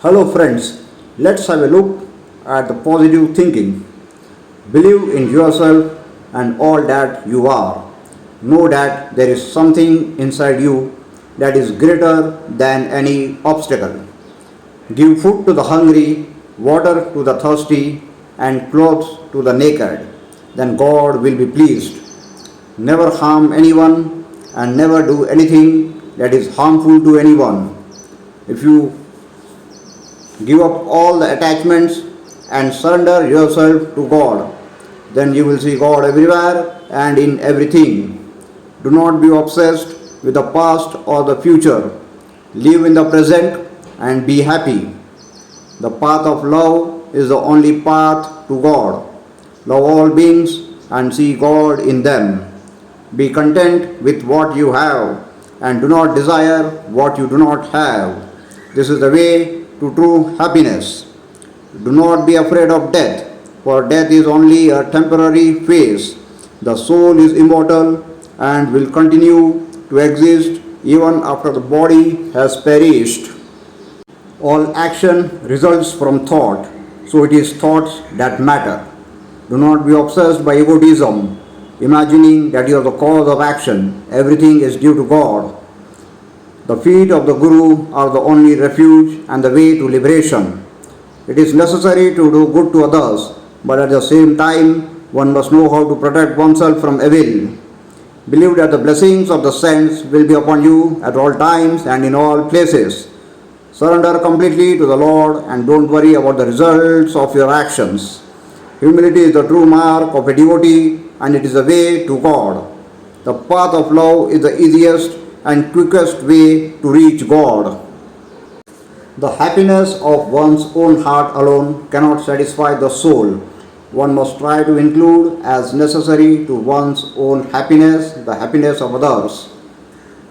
Hello, friends. Let's have a look at the positive thinking. Believe in yourself and all that you are. Know that there is something inside you that is greater than any obstacle. Give food to the hungry, water to the thirsty, and clothes to the naked. Then God will be pleased. Never harm anyone and never do anything that is harmful to anyone. If you give up all the attachments and surrender yourself to God, then you will see God everywhere and in everything. Do not be obsessed with the past or the future. Live in the present and be happy. The path of love is the only path to God. Love all beings and see God in them. Be content with what you have and do not desire what you do not have. This is the way to true happiness. Do not be afraid of death, for death is only a temporary phase. The soul is immortal and will continue to exist even after the body has perished. All action results from thought, so it is thoughts that matter. Do not be obsessed by egotism, imagining that you are the cause of action. Everything is due to God. The feet of the Guru are the only refuge and the way to liberation. It is necessary to do good to others, but at the same time, one must know how to protect oneself from evil. Believe that the blessings of the saints will be upon you at all times and in all places. Surrender completely to the Lord and don't worry about the results of your actions. Humility is the true mark of a devotee and it is the way to God. The path of love is the easiest and quickest way to reach God. The happiness of one's own heart alone cannot satisfy the soul. One must try to include as necessary to one's own happiness the happiness of others.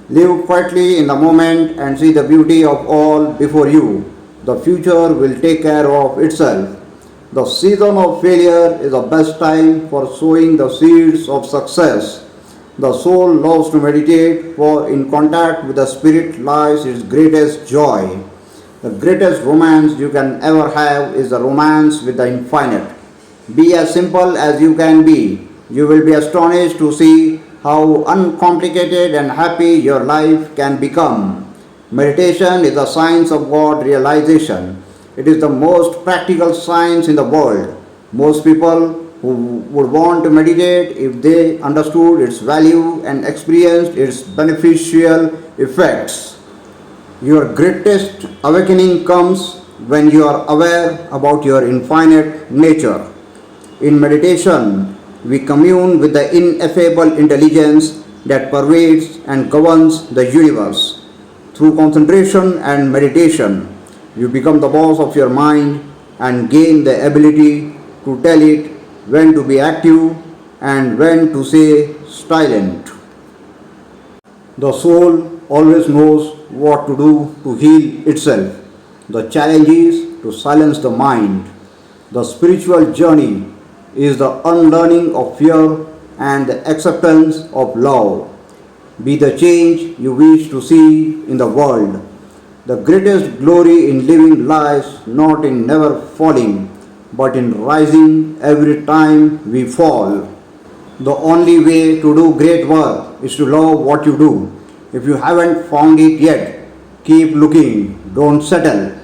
Live quietly in the moment and see the beauty of all before you. The future will take care of itself. The season of failure is the best time for sowing the seeds of success. The soul loves to meditate, for in contact with the Spirit lies its greatest joy. The greatest romance you can ever have is the romance with the infinite. Be as simple as you can be. You will be astonished to see how uncomplicated and happy your life can become. Meditation is the science of God realization. It is the most practical science in the world. Most people who would want to meditate if they understood its value and experienced its beneficial effects. Your greatest awakening comes when you are aware about your infinite nature. In meditation, we commune with the ineffable intelligence that pervades and governs the universe. Through concentration and meditation, you become the boss of your mind and gain the ability to tell it when to be active and when to stay silent. The soul always knows what to do to heal itself. The challenge is to silence the mind. The spiritual journey is the unlearning of fear and the acceptance of love. Be the change you wish to see in the world. The greatest glory in living lies not in never falling, but in rising every time we fall. The only way to do great work is to love what you do. If you haven't found it yet, keep looking, don't settle.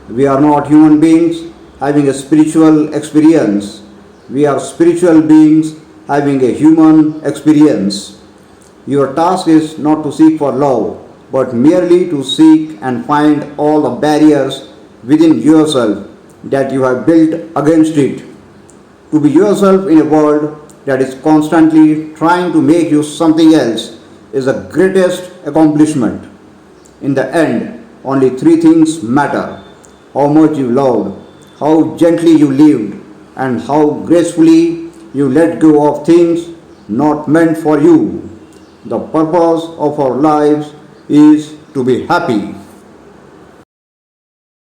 We are not human beings having a spiritual experience. We are spiritual beings having a human experience. Your task is not to seek for love, but merely to seek and find all the barriers within yourself that you have built against it. To be yourself in a world that is constantly trying to make you something else is the greatest accomplishment. In the end, only three things matter: how much you loved, how gently you lived, and how gracefully you let go of things not meant for you. The purpose of our lives is to be happy.